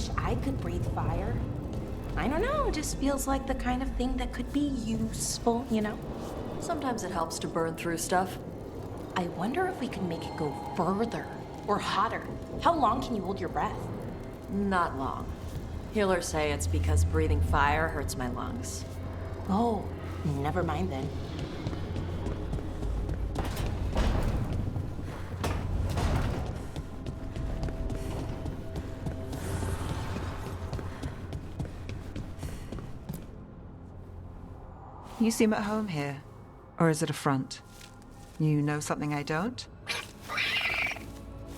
wish I could breathe fire. I don't know, it just feels like the kind of thing that could be useful, you know? Sometimes it helps to burn through stuff. I wonder if we can make it go further or hotter. How long can you hold your breath? Not long. Healers say it's because breathing fire hurts my lungs. Oh, never mind then. You seem at home here. Or is it a front? You know something I don't?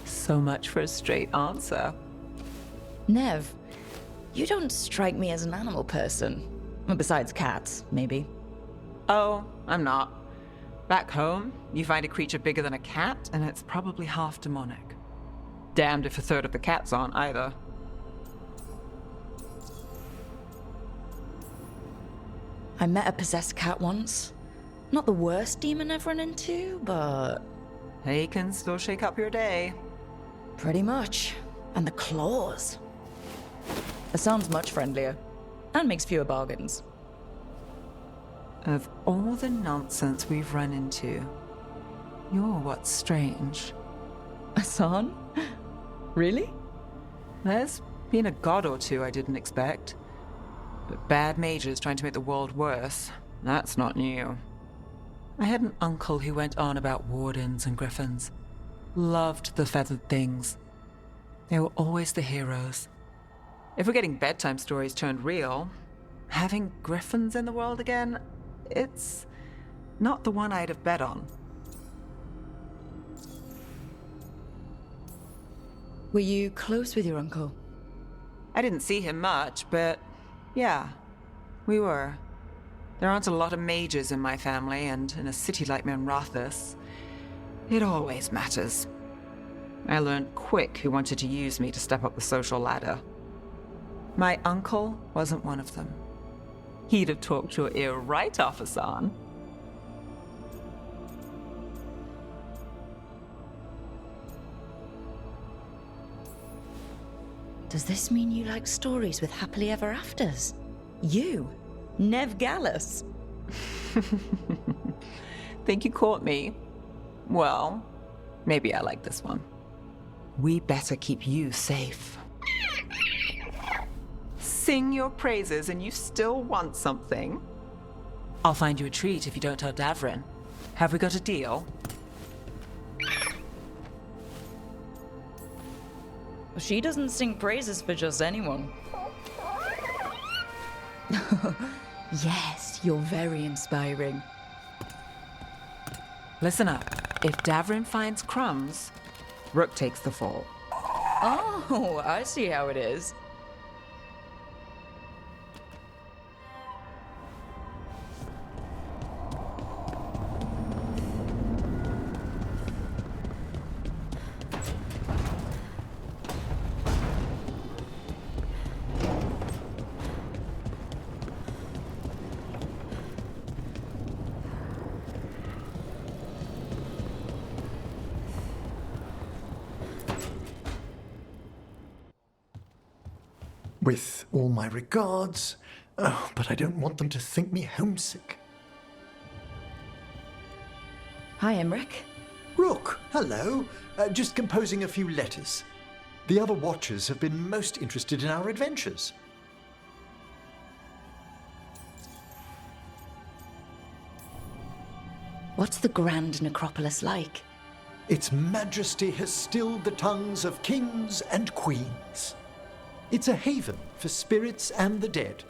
So much for a straight answer. Nev, you don't strike me as an animal person. Well, besides cats, maybe. Oh, I'm not. Back home, you find a creature bigger than a cat, and it's probably half demonic. Damned if a third of the cats aren't either. I met a possessed cat once. Not the worst demon I've run into, but... They can still shake up your day. Pretty much. And the claws. Hassan's much friendlier. And makes fewer bargains. Of all the nonsense we've run into, you're what's strange. Hassan? Really? There's been a god or two I didn't expect. But bad mages trying to make the world worse, that's not new. I had an uncle who went on about wardens and griffins. Loved the feathered things. They were always the heroes. If we're getting bedtime stories turned real, having griffins in the world again, it's not the one I'd have bet on. Were you close with your uncle? I didn't see him much, but yeah, we were. There aren't a lot of mages in my family, and in a city like Menrathis, it always matters. I learned quick who wanted to use me to step up the social ladder. My uncle wasn't one of them. He'd have talked your ear right off, Hassan. Does this mean you like stories with happily ever afters? You, Nev Gallus. Think you caught me? Well, maybe I like this one. We better keep you safe. Sing your praises and you still want something? I'll find you a treat if you don't tell Davrin. Have we got a deal? She doesn't sing praises for just anyone. Yes, you're very inspiring. Listen up. If Davrin finds crumbs, Rook takes the fall. Oh, I see how it is. With all my regards, but I don't want them to think me homesick. Hi, Emric. Rook, hello. Just composing a few letters. The other Watchers have been most interested in our adventures. What's the Grand Necropolis like? Its majesty has stilled the tongues of kings and queens. It's a haven for spirits and the dead,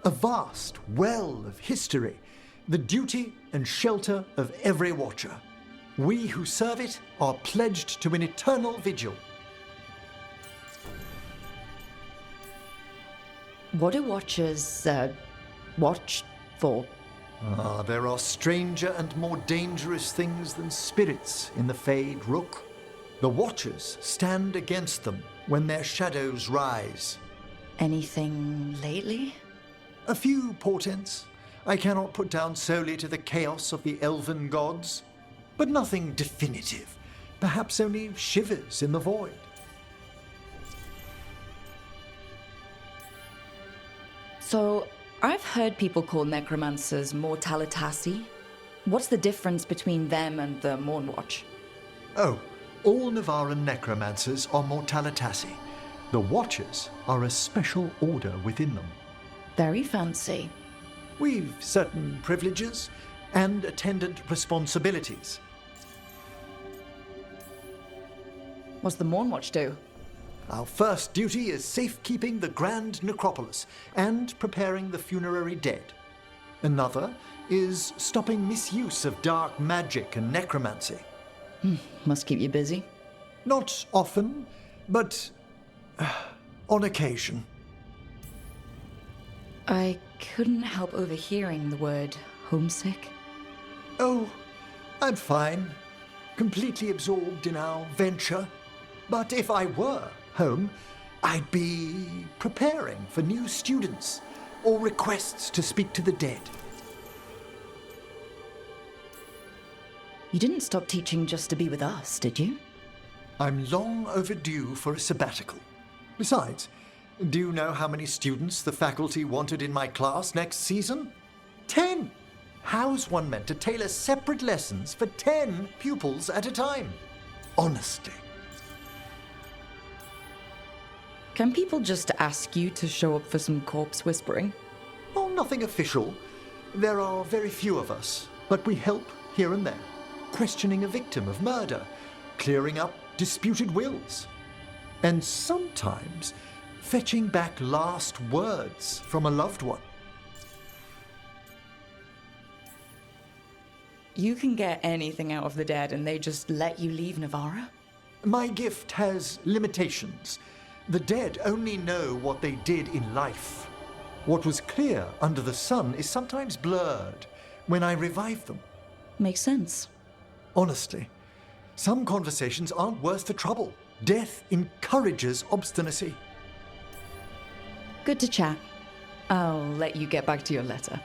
a vast well of history, the duty and shelter of every Watcher. We who serve it are pledged to an eternal vigil. What do Watchers, watch for? There are stranger and more dangerous things than spirits in the Fade, Rook. The Watchers stand against them when their shadows rise. Anything lately? A few portents I cannot put down solely to the chaos of the elven gods, but nothing definitive. Perhaps only shivers in the void. So, I've heard people call necromancers mortalitasi. What's the difference between them and the Mornwatch? Oh, all Navaran necromancers are mortalitasi. The Watchers are a special order within them. Very fancy. We've certain privileges and attendant responsibilities. What's the Mornwatch do? Our first duty is safekeeping the Grand Necropolis and preparing the funerary dead. Another is stopping misuse of dark magic and necromancy. Must keep you busy. Not often, but on occasion. I couldn't help overhearing the word homesick. Oh, I'm fine. Completely absorbed in our venture. But if I were home, I'd be preparing for new students or requests to speak to the dead. You didn't stop teaching just to be with us, did you? I'm long overdue for a sabbatical. Besides, do you know how many students the faculty wanted in my class next season? 10! How's one meant to tailor separate lessons for 10 pupils at a time? Honestly. Can people just ask you to show up for some corpse whispering? Oh, nothing official. There are very few of us, but we help here and there. Questioning a victim of murder, clearing up disputed wills, and sometimes fetching back last words from a loved one. You can get anything out of the dead and they just let you leave Navarra? My gift has limitations. The dead only know what they did in life. What was clear under the sun is sometimes blurred when I revive them. Makes sense. Honestly, some conversations aren't worth the trouble. Death encourages obstinacy. Good to chat. I'll let you get back to your letter.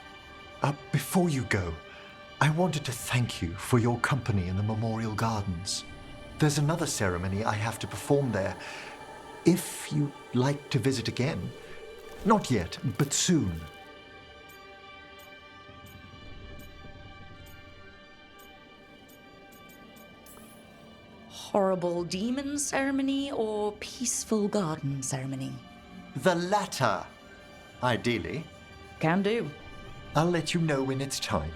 Before you go, I wanted to thank you for your company in the Memorial Gardens. There's another ceremony I have to perform there. If you'd like to visit again. Not yet, but soon. Horrible demon ceremony or peaceful garden ceremony? The latter, ideally. Can do. I'll let you know when it's time.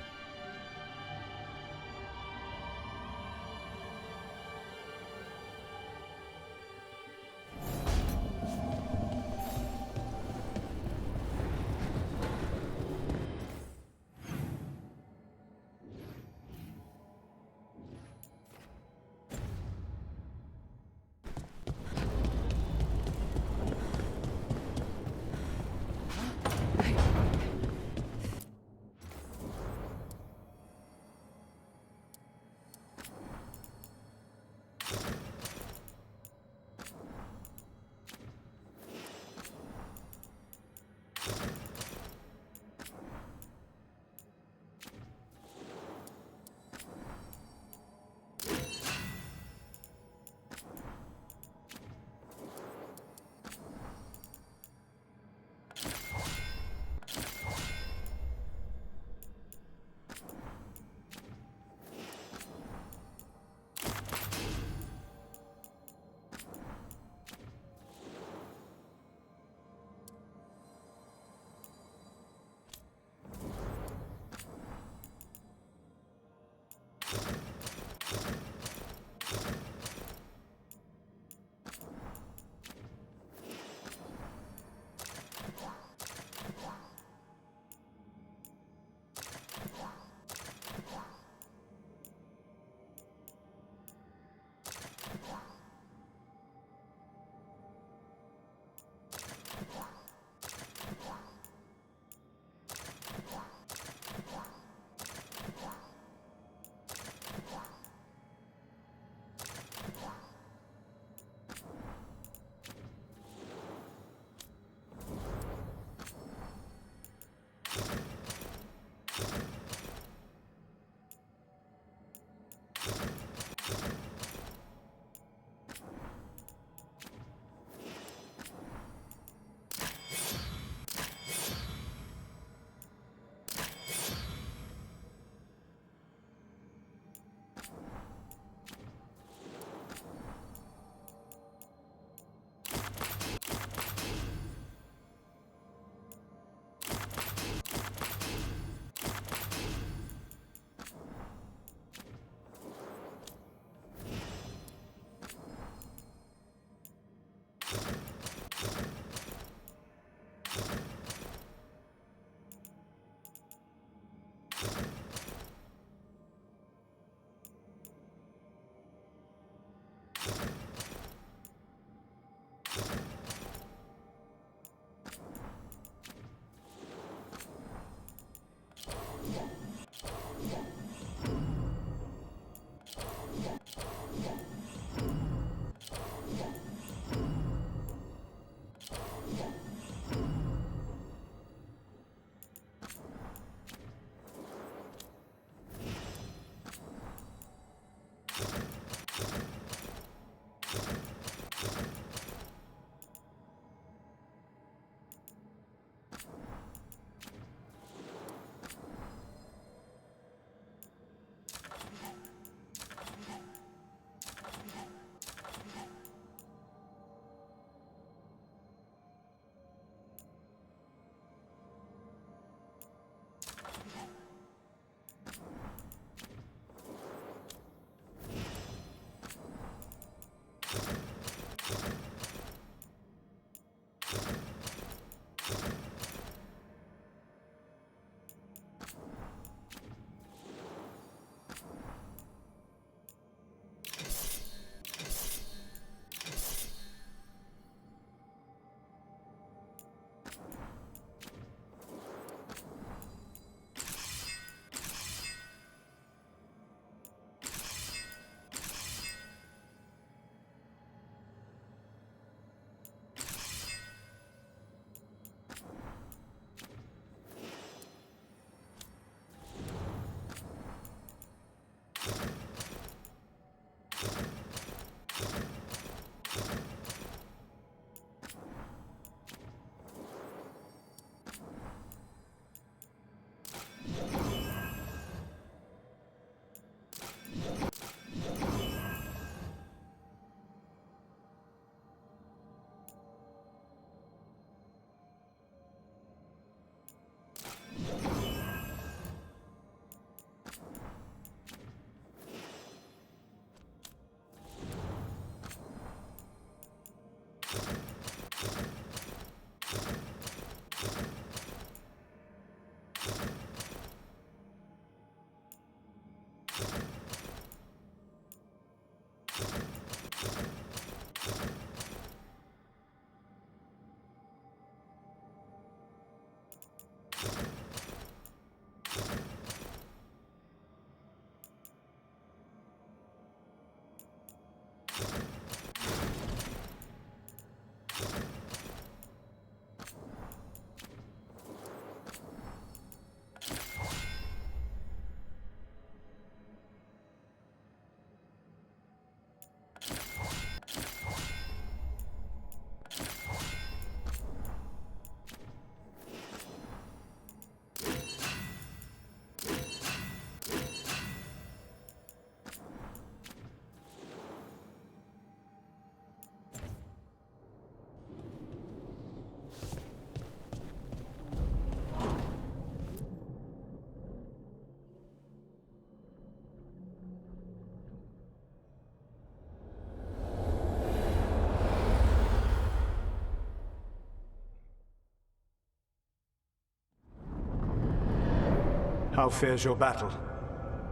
How fares your battle?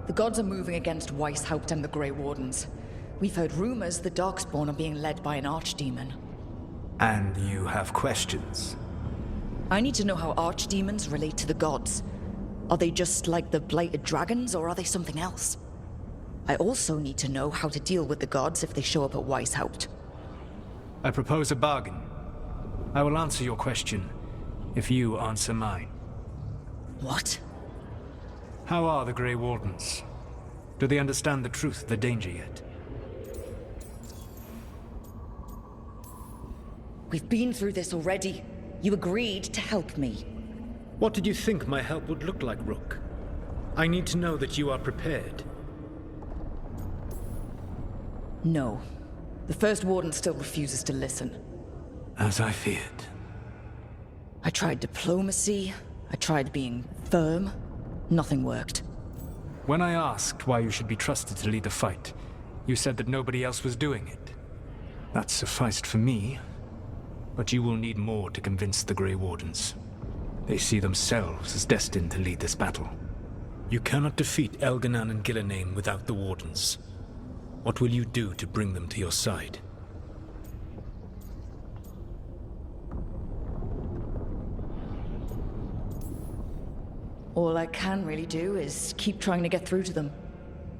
The gods are moving against Weishaupt and the Grey Wardens. We've heard rumors the Darkspawn are being led by an archdemon. And you have questions? I need to know how archdemons relate to the gods. Are they just like the blighted dragons, or are they something else? I also need to know how to deal with the gods if they show up at Weishaupt. I propose a bargain. I will answer your question if you answer mine. What? How are the Grey Wardens? Do they understand the truth of the danger yet? We've been through this already. You agreed to help me. What did you think my help would look like, Rook? I need to know that you are prepared. No. The First Warden still refuses to listen. As I feared. I tried diplomacy. I tried being firm. Nothing worked. When I asked why you should be trusted to lead the fight, you said that nobody else was doing it. That sufficed for me, but you will need more to convince the Grey Wardens. They see themselves as destined to lead this battle. You cannot defeat Elganan and Gillenane without the Wardens. What will you do to bring them to your side? All I can really do is keep trying to get through to them.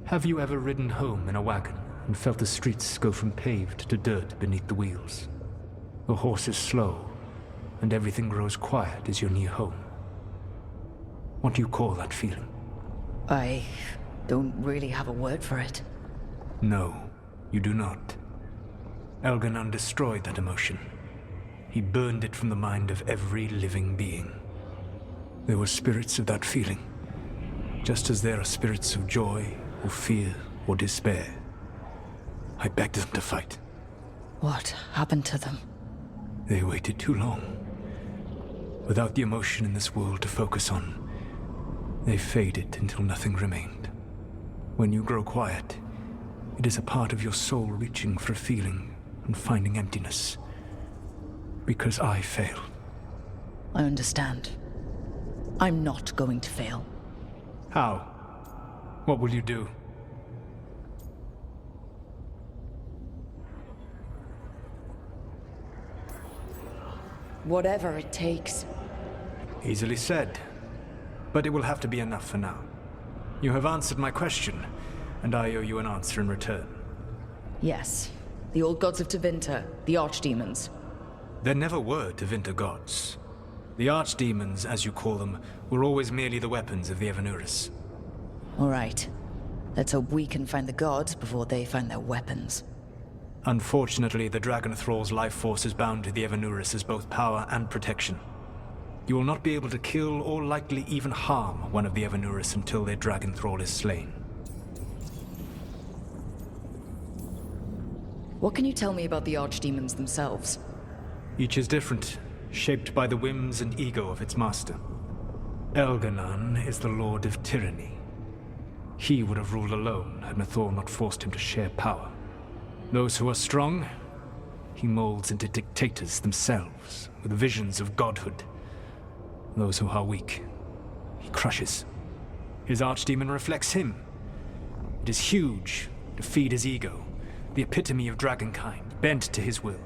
Have you ever ridden home in a wagon and felt the streets go from paved to dirt beneath the wheels? The horse is slow, and everything grows quiet as you're near home. What do you call that feeling? I don't really have a word for it. No, you do not. Elganan destroyed that emotion. He burned it from the mind of every living being. There were spirits of that feeling, just as there are spirits of joy, or fear, or despair. I begged them to fight. What happened to them? They waited too long. Without the emotion in this world to focus on, they faded until nothing remained. When you grow quiet, it is a part of your soul reaching for a feeling and finding emptiness. Because I failed. I understand. I'm not going to fail. How? What will you do? Whatever it takes. Easily said. But it will have to be enough for now. You have answered my question, and I owe you an answer in return. Yes. The old gods of Tevinter, the archdemons. There never were Tevinter gods. The archdemons, as you call them, were always merely the weapons of the Evanuris. All right. Let's hope we can find the gods before they find their weapons. Unfortunately, the Dragon Thrall's life force is bound to the Evanuris as both power and protection. You will not be able to kill or likely even harm one of the Evanuris until their Dragon Thrall is slain. What can you tell me about the archdemons themselves? Each is different, shaped by the whims and ego of its master. Elganan is the Lord of Tyranny. He would have ruled alone had Nathor not forced him to share power. Those who are strong, he molds into dictators themselves, with visions of godhood. Those who are weak, he crushes. His archdemon reflects him. It is huge, to feed his ego, the epitome of dragonkind, bent to his will.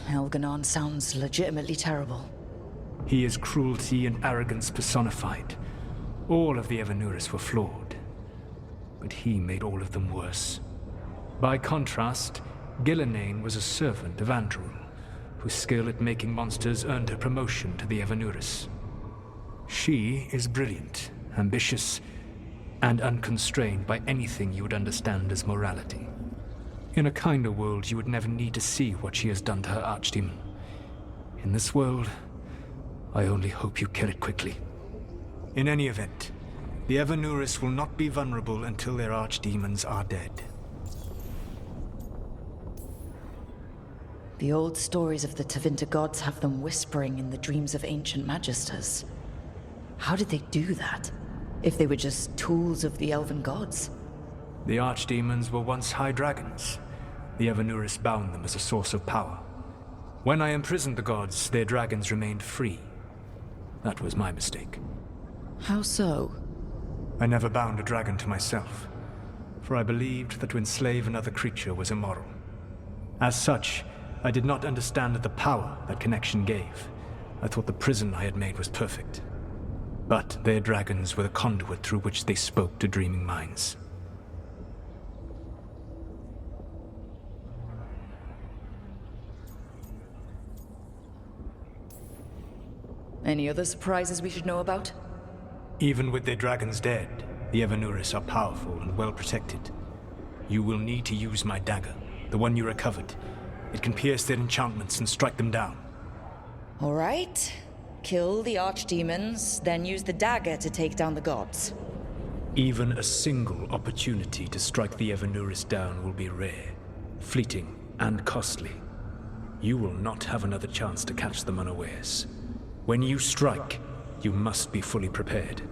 Elganan sounds legitimately terrible. He is cruelty and arrogance personified. All of the Evanuris were flawed, but he made all of them worse. By contrast, Gillenane was a servant of Andrul, whose skill at making monsters earned her promotion to the Evanuris. She is brilliant, ambitious, and unconstrained by anything you would understand as morality. In a kinder world, you would never need to see what she has done to her archdemon. In this world, I only hope you kill it quickly. In any event, the Evanuris will not be vulnerable until their archdemons are dead. The old stories of the Tevinter gods have them whispering in the dreams of ancient magisters. How did they do that, if they were just tools of the elven gods? The archdemons were once high dragons. The Evanuris bound them as a source of power. When I imprisoned the gods, their dragons remained free. That was my mistake. How so? I never bound a dragon to myself, for I believed that to enslave another creature was immoral. As such, I did not understand the power that connection gave. I thought the prison I had made was perfect. But their dragons were the conduit through which they spoke to dreaming minds. Any other surprises we should know about? Even with their dragons dead, the Evanuris are powerful and well protected. You will need to use my dagger, the one you recovered. It can pierce their enchantments and strike them down. All right. Kill the archdemons, then use the dagger to take down the gods. Even a single opportunity to strike the Evanuris down will be rare, fleeting, and costly. You will not have another chance to catch them unawares. When you strike, you must be fully prepared.